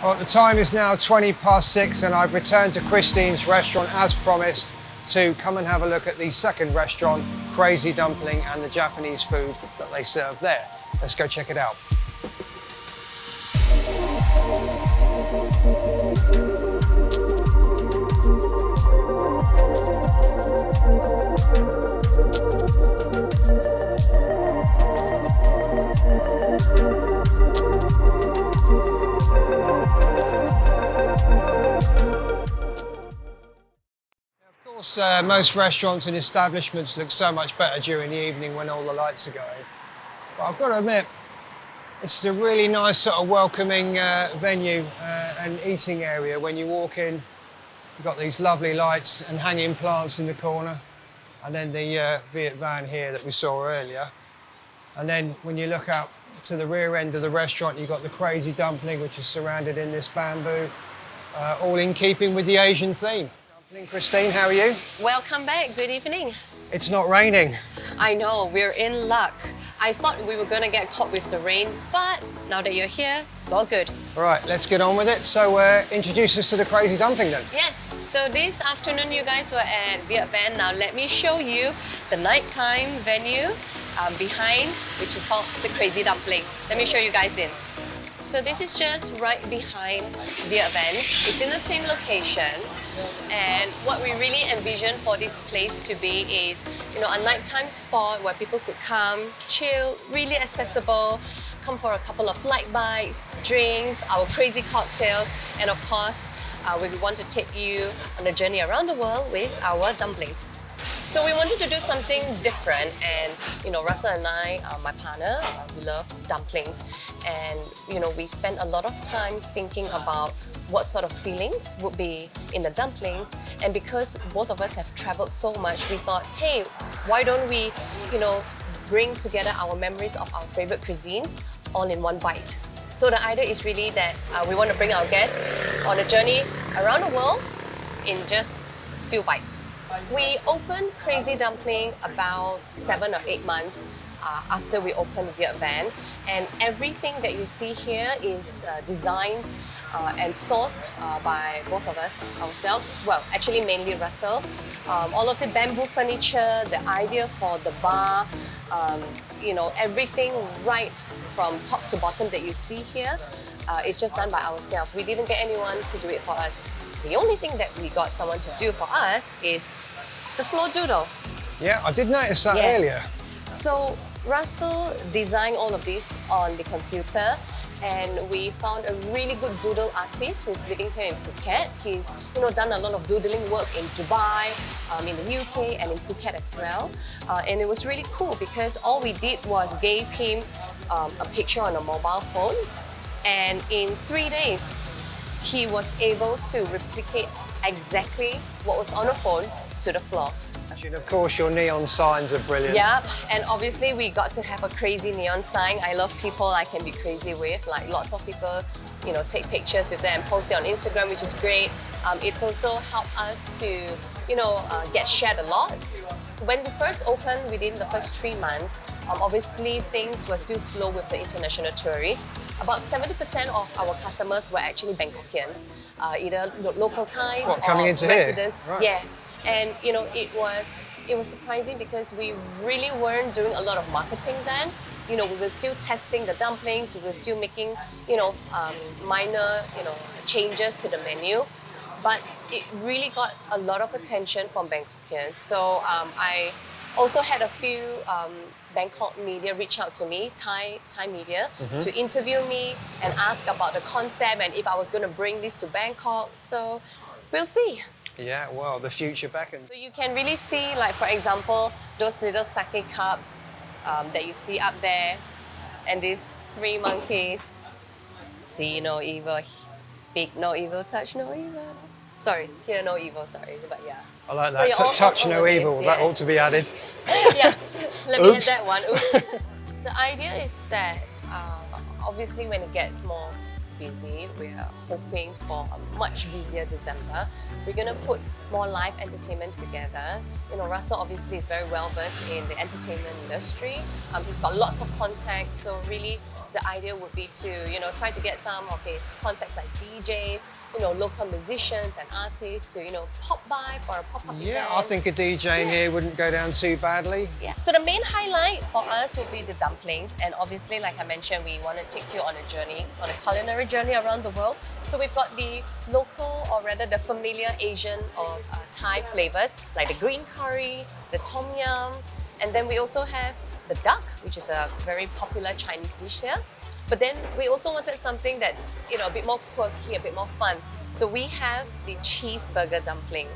Well, the time is now 6:20 and I've returned to Christine's restaurant as promised to come and have a look at the second restaurant, Crazy Dumpling, and the Japanese food that they serve there. Let's go check it out. Most restaurants and establishments look so much better during the evening when all the lights are going. But I've got to admit, it's a really nice sort of welcoming venue and eating area. When you walk in, you've got these lovely lights and hanging plants in the corner, and then the Viet-Van here that we saw earlier. And then when you look out to the rear end of the restaurant, you've got the Crazy Dumpling, which is surrounded in this bamboo, all in keeping with the Asian theme. Christine, how are you? Welcome back. Good evening. It's not raining. I know, we're in luck. I thought we were going to get caught with the rain, but now that you're here, it's all good. All right, let's get on with it. So introduce us to the Crazy Dumpling then. Yes, so this afternoon you guys were at Viet-Van. Now let me show you the nighttime venue behind, which is called the Crazy Dumpling. Let me show you guys in. So this is just right behind Viet-Van. It's in the same location. And what we really envision for this place to be is, a nighttime spot where people could come, chill, really accessible, come for a couple of light bites, drinks, our crazy cocktails, and of course, we want to take you on a journey around the world with our dumplings. So we wanted to do something different, and Russell and I, my partner, we love dumplings, and we spent a lot of time thinking about what sort of feelings would be in the dumplings. And because both of us have traveled so much, we thought, hey, why don't we, bring together our memories of our favorite cuisines all in one bite. So the idea is really that we want to bring our guests on a journey around the world in just a few bites. We opened Crazy Dumpling about 7 or 8 months after we opened Viet-Van, and everything that you see here is designed and sourced by both of us ourselves. Well, actually mainly Russell. All of the bamboo furniture, the idea for the bar, everything right from top to bottom that you see here is just done by ourselves. We didn't get anyone to do it for us. The only thing that we got someone to do for us is the floor doodle. Yeah, I did notice that earlier. So Russell designed all of this on the computer, and we found a really good doodle artist who's living here in Phuket. He's done a lot of doodling work in Dubai, in the UK, and in Phuket as well. And it was really cool because all we did was gave him a picture on a mobile phone, and in 3 days he was able to replicate exactly what was on the phone to the floor. And of course your neon signs are brilliant. Yep, and obviously we got to have a crazy neon sign. I love people I can be crazy with. Like lots of people, take pictures with them and post it on Instagram, which is great. It's also helped us to, get shared a lot. When we first opened, within the first 3 months, obviously things were still slow with the international tourists. About 70% of our customers were actually Bangkokians, either local Thais or coming into residents. Here? Right. Yeah. And it was surprising because we really weren't doing a lot of marketing then. We were still testing the dumplings, we were still making minor changes to the menu, but it really got a lot of attention from Bangkokians. So I also had a few Bangkok media reach out to me, Thai media, to interview me and ask about the concept and if I was going to bring this to Bangkok. So we'll see. Yeah, well, the future beckons. So you can really see, like for example, those little sake cups that you see up there, and these 3 monkeys. See no evil, speak no evil, touch no evil. Sorry, hear no evil, sorry, but yeah. I like that, So touch no evil, that ought to be added. Yeah, let me add that one, oops. The idea is that obviously when it gets more busy, we're hoping for a much busier December. We're going to put more live entertainment together. Russell obviously is very well versed in the entertainment industry. He's got lots of contacts, so really the idea would be to, try to get some of his contacts like DJs, local musicians and artists to, pop by for a pop-up event. Yeah, I think a DJ in here wouldn't go down too badly. Yeah. So the main highlight for us would be the dumplings, and obviously, like I mentioned, we want to take you on a journey, on a culinary journey around the world. So we've got the local, or rather the familiar Asian or Thai flavors, like the green curry, the tom yum, and then we also have the duck, which is a very popular Chinese dish here. But then we also wanted something that's, a bit more quirky, a bit more fun. So we have the cheeseburger dumpling,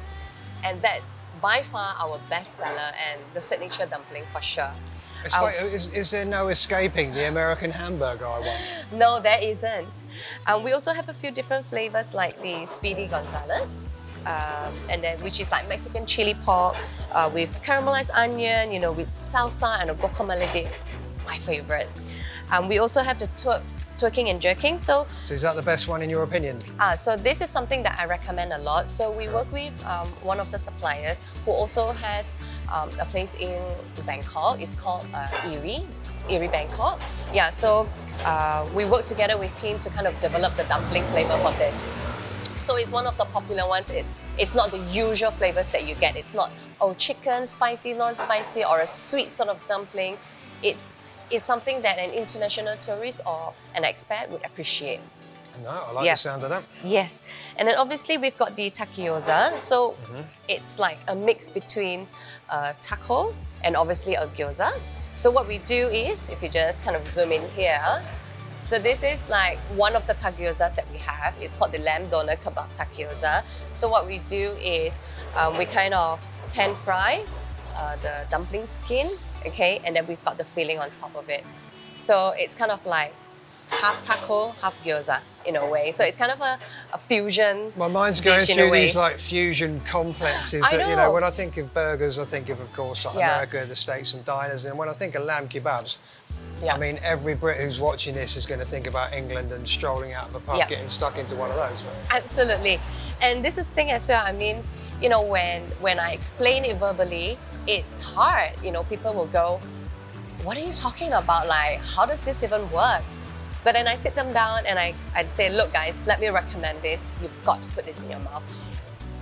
and that's by far our best seller and the signature dumpling for sure. It's like, is there no escaping the American hamburger I want? No, there isn't. We also have a few different flavors like the Speedy Gonzales, and then which is like Mexican chili pork with caramelized onion, with salsa and a guacamole dip, my favorite. We also have the twerking and jerking. So is that the best one in your opinion? So this is something that I recommend a lot. So we work with one of the suppliers who also has a place in Bangkok. It's called Erie Bangkok. Yeah, so we work together with him to kind of develop the dumpling flavor for this. So it's one of the popular ones. It's not the usual flavors that you get. It's not, chicken, spicy, non-spicy, or a sweet sort of dumpling. It's something that an international tourist or an expat would appreciate. No, I like the sound of that. Yes. And then obviously we've got the takioza. So it's like a mix between a taco and obviously a gyoza. So what we do is, if you just kind of zoom in here, so this is like one of the takiozas that we have. It's called the lamb doner kebab takioza. So what we do is we kind of pan fry the dumpling skin, okay, and then we've got the filling on top of it. So it's kind of like half taco, half gyoza in a way. So it's kind of a fusion. My mind's going through these like fusion complexes. That, when I think of burgers, I think of course, like America, the States and diners. And when I think of lamb kebabs, I mean, every Brit who's watching this is going to think about England and strolling out of a pub, getting stuck into one of those. Absolutely. And this is the thing as well. I mean, when I explain it verbally, it's hard. People will go, what are you talking about? Like, how does this even work? But then I sit them down and I say, look guys, let me recommend this. You've got to put this in your mouth.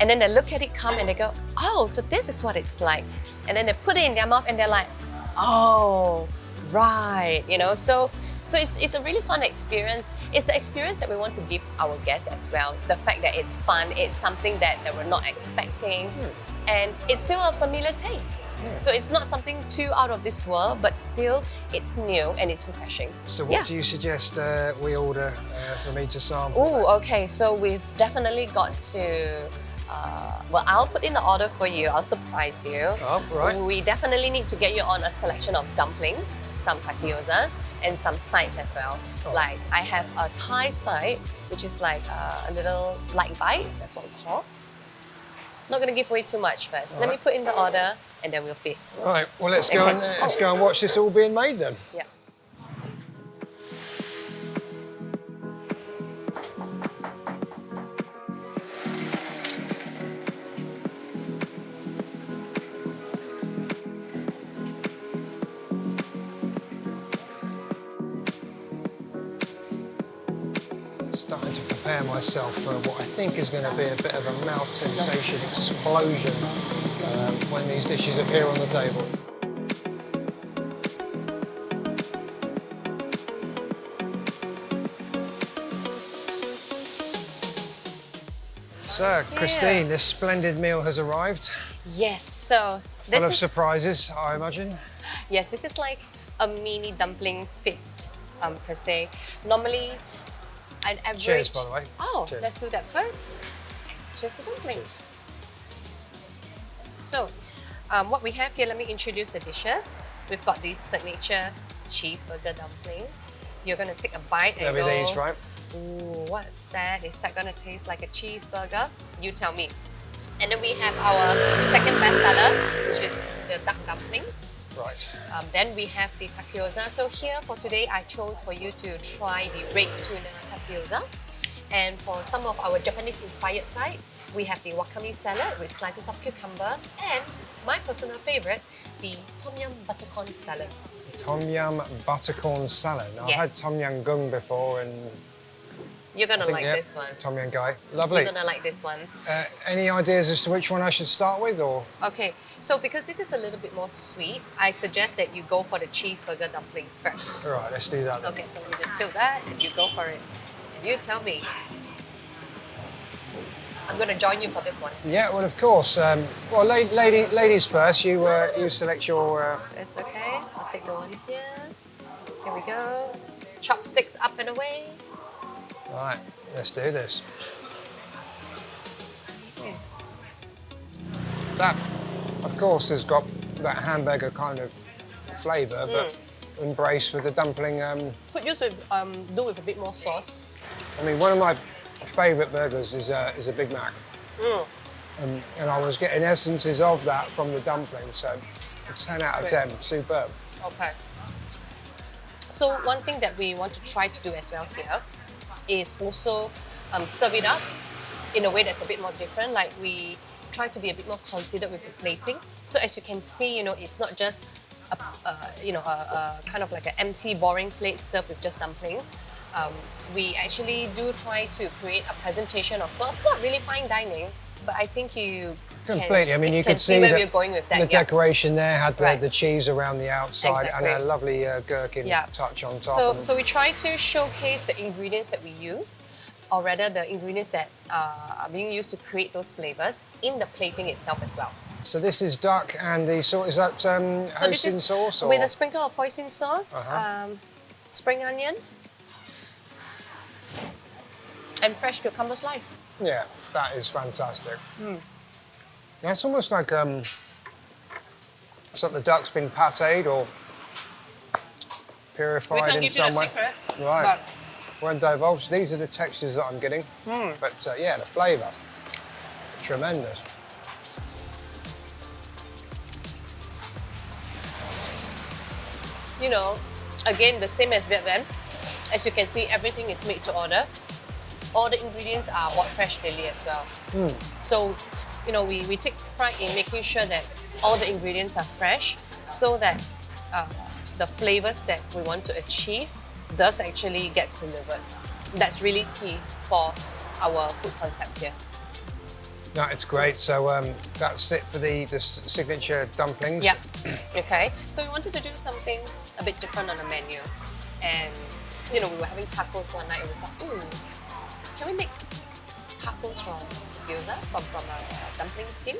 And then they look at it, come and they go, oh, so this is what it's like. And then they put it in their mouth and they're like, oh, right. So it's a really fun experience. It's the experience that we want to give our guests as well. The fact that it's fun, it's something that they were not expecting. And it's still a familiar taste. So it's not something too out of this world, but still it's new and it's refreshing. So what do you suggest we order for me to sample? Oh, okay. So we've definitely got to, I'll put in the order for you. I'll surprise you. Oh, right. We definitely need to get you on a selection of dumplings, some takiozas, and some sides as well. Oh. Like I have a Thai side, which is like a little light bites. That's what we call. Not going to give away too much first. Let me put in the order and then we'll feast. All right, well let's go and watch this all being made then. Yeah. Starting to prepare myself for what I think is going to be a bit of a mouth sensation explosion when these dishes appear on the table. So, Christine, this splendid meal has arrived. Yes, so this full of surprises, I imagine. Yes, this is like a mini dumpling feast, per se. Normally, an average... Cheers, by the way. Oh, cheers. Let's do that first. Cheers to dumplings. So, what we have here, let me introduce the dishes. We've got the signature cheeseburger dumpling. You're going to take a bite and go... these, right? Ooh, what's that? Is that going to taste like a cheeseburger? You tell me. And then we have our second bestseller, which is the duck dumplings. Right. Then we have the takioza. So here for today, I chose for you to try the red tuna takioza. And for some of our Japanese-inspired sides, we have the wakame salad with slices of cucumber, and my personal favorite, the tom yum buttercorn salad. Tom yum buttercorn salad. I've had Yes. tom yum gung before, and You're gonna I think, like yeah, this one. tom yum guy. Lovely. You're gonna like this one. Any ideas as to which one I should start with, or? Okay, so because this is a little bit more sweet, I suggest that you go for the cheeseburger dumpling first. All right, let's do that then. Okay, so you just tilt that and you go for it. And you tell me. I'm gonna join you for this one. Yeah, well, of course. Well, ladies first. You select your. It's okay. I'll take the one here. Here we go. Chopsticks up and away. Right, let's do this. That, of course, has got that hamburger kind of flavour, but embraced with the dumpling. Could use with do with a bit more sauce. I mean, one of my favourite burgers is a Big Mac, and I was getting essences of that from the dumpling. So, a 10 out of 10, superb. Okay. So one thing that we want to try to do as well here is also serve it up in a way that's a bit more different. Like we try to be a bit more considered with the plating. So as you can see, you know, it's not just a kind of like an empty, boring plate served with just dumplings. We actually do try to create a presentation of sauce. Not really fine dining, but I think you Completely. I mean, you can could see where that we're going with that. the decoration there had Right. the cheese around the outside Exactly. and a lovely gherkin Yeah. touch on top. So we try to showcase the ingredients that we use, or rather the ingredients that are being used to create those flavors in the plating itself as well. So this is duck and the sauce, is that So this hoisin is sauce? Or? with a sprinkle of hoisin sauce, Uh-huh. spring onion, and fresh cucumber slice. Yeah, that is fantastic. Yeah, it's almost like it's like the duck's been patéed or We purified can in give you the some way. secret. Right. But Won't divulge. These are the textures that I'm getting. But yeah, the flavour, tremendous. you know, again, the same as Viet-Van. As you can see, everything is made to order. All the ingredients are bought fresh daily as well. So, you know, we take pride in making sure that all the ingredients are fresh so that the flavors that we want to achieve does actually gets delivered. That's really key for our food concepts here. No, it's great. So that's it for the signature dumplings. Yeah. Okay. So we wanted to do something a bit different on the menu. And, you know, we were having tacos one night and we thought, can we make tacos from gyoza, from a dumpling skin?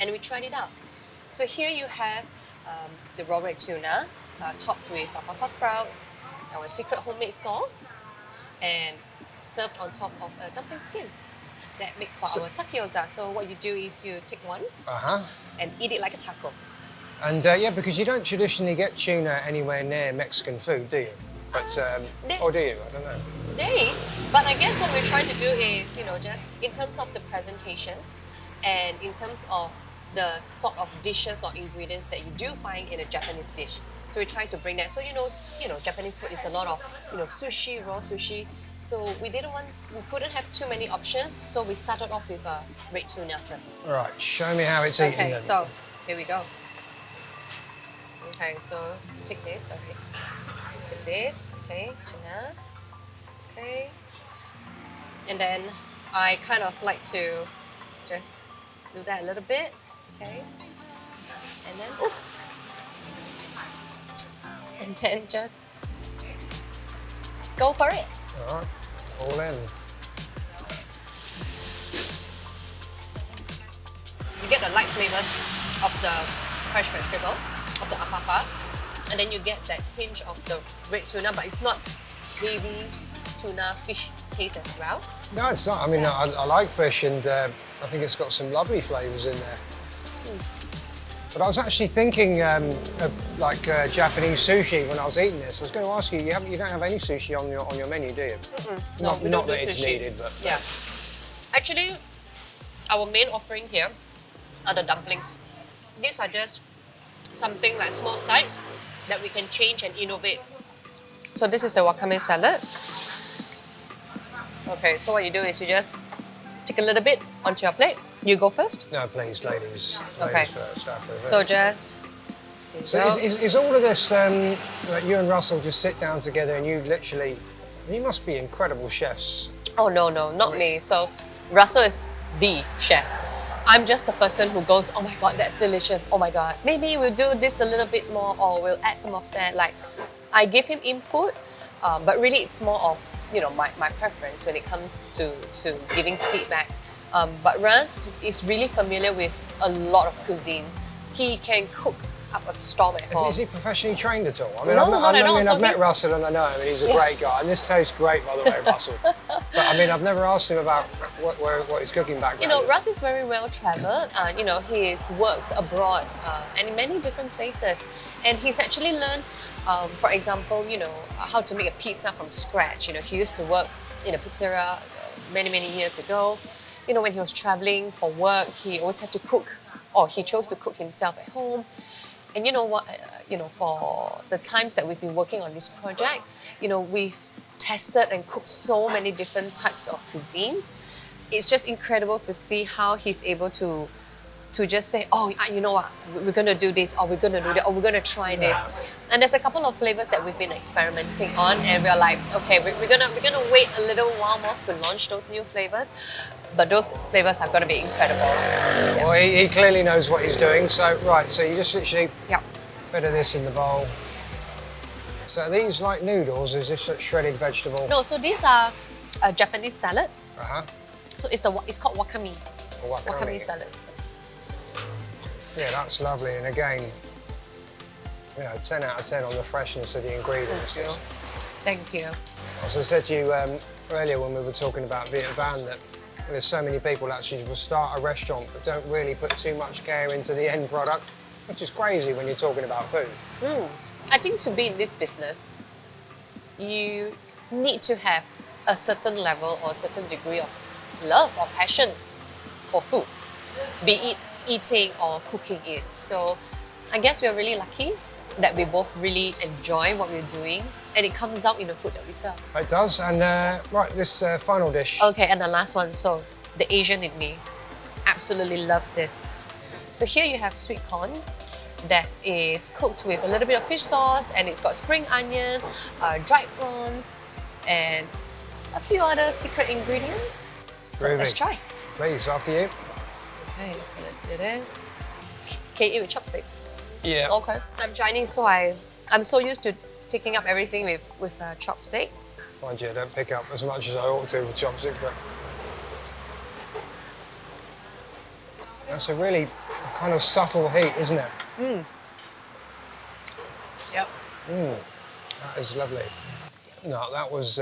And we tried it out. So here you have the raw red tuna topped with papa sprouts, our secret homemade sauce, and served on top of a dumpling skin. That makes for our takyoza. So what you do is you take one and eat it like a taco. And yeah, because you don't traditionally get tuna anywhere near Mexican food, do you? But or do you? I don't know. There is, but I guess what we're trying to do is, you know, just in terms of the presentation and in terms of the sort of dishes or ingredients that you do find in a Japanese dish. So we're trying to bring that. So you know, Japanese food is a lot of, you know, sushi, raw sushi. So we couldn't have too many options. So we started off with red tuna first. All right, show me how it's eaten Okay, then. so here we go. Okay, so take this. Okay, take this. Okay, tuna. Okay, and then I kind of like to just do that a little bit. Okay, and then oops, and then just go for it. All right, all in. You get the light flavors of the fresh vegetable, of the apapa, and then you get that pinch of the red tuna, but it's not heavy tuna fish taste as well. No, it's not. I mean, I like fish, and I think it's got some lovely flavours in there. But I was actually thinking of like Japanese sushi when I was eating this. I was going to ask you, you don't have any sushi on your menu, do you? No, we don't Not that do it's sushi. needed, but Yeah. Actually, our main offering here are the dumplings. These are just something like small sides that we can change and innovate. So this is the wakame salad. Okay, so what you do is you just take a little bit onto your plate. You go first. no, please, ladies. Okay. Ladies first. After So just, you So is all of this, like you and Russell just sit down together and you literally, you must be incredible chefs. Oh no, not me. So Russell is the chef. I'm just the person who goes, oh my god, that's delicious. Oh my god, maybe we'll do this a little bit more, or we'll add some of that. Like, I give him input, but really it's more of my preference when it comes to giving feedback. But Russ is really familiar with a lot of cuisines. He can cook up a storm at home. Is he professionally trained at all? I mean, No, not at all. I've met Russell and I know him and he's a great guy. And this tastes great, by the way, Russell. But I mean, I've never asked him about what his cooking background is. Russ is very well traveled. He's worked abroad and in many different places. And he's actually learned, for example, how to make a pizza from scratch. He used to work in a pizzeria many years ago. When he was traveling for work, he always had to cook, or he chose to cook himself at home. And you know what, for the times that we've been working on this project, we've tested and cooked so many different types of cuisines. It's just incredible to see how he's able to just say, oh, you know what, we're going to do this, or we're going to do that, or we're going to try this. And there's a couple of flavors that we've been experimenting on, and we're like, okay, we're gonna wait a little while more to launch those new flavors. But those flavors are going to be incredible. Yeah. Well, he clearly knows what he's doing. So, right, so you just literally bit of this in the bowl. So are these like noodles? Is this like shredded vegetable? No, so these are a Japanese salad. Uh-huh. So it's called wakame. Wakame salad. Yeah, that's lovely. And again, 10 out of 10 on the freshness of the ingredients. Thank you. As I said to you earlier when we were talking about Viet-Van, that there's so many people actually will start a restaurant but don't really put too much care into the end product, which is crazy when you're talking about food. I think to be in this business, you need to have a certain level or a certain degree of love or passion for food, be it eating or cooking it. So I guess we're really lucky that we both really enjoy what we're doing, and it comes out in the food that we serve. It does. And right, this final dish. Okay, and the last one. So the Asian in me absolutely loves this. So here you have sweet corn that is cooked with a little bit of fish sauce, and it's got spring onion, dried prawns, and a few other secret ingredients. So let's try. Please, after you. Okay, so let's do this. Can you eat with chopsticks? Yeah. Okay. I'm Chinese, so I'm so used to picking up everything with a chopstick. Mind you, I don't pick up as much as I ought to with chopsticks, but that's a really kind of subtle heat, isn't it? Yep. That is lovely. No, that was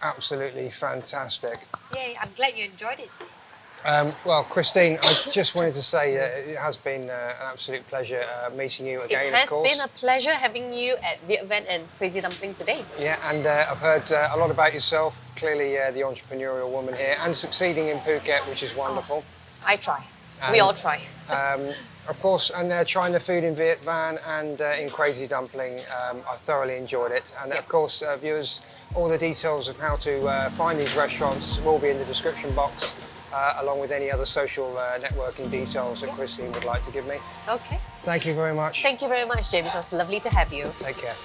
absolutely fantastic. Yay, I'm glad you enjoyed it. Well, Christine, I just wanted to say it has been an absolute pleasure meeting you again, of course. It has been a pleasure having you at Viet-Van and Crazy Dumpling today. Yeah, and I've heard a lot about yourself, clearly the entrepreneurial woman here, and succeeding in Phuket, which is wonderful. I try. We all try. Of course, and trying the food in Viet-Van and in Crazy Dumpling, I thoroughly enjoyed it. And of course, viewers, all the details of how to find these restaurants will be in the description box. Along with any other social networking details that Christine would like to give me. Okay. Thank you very much. Thank you very much, James. It was lovely to have you. Take care.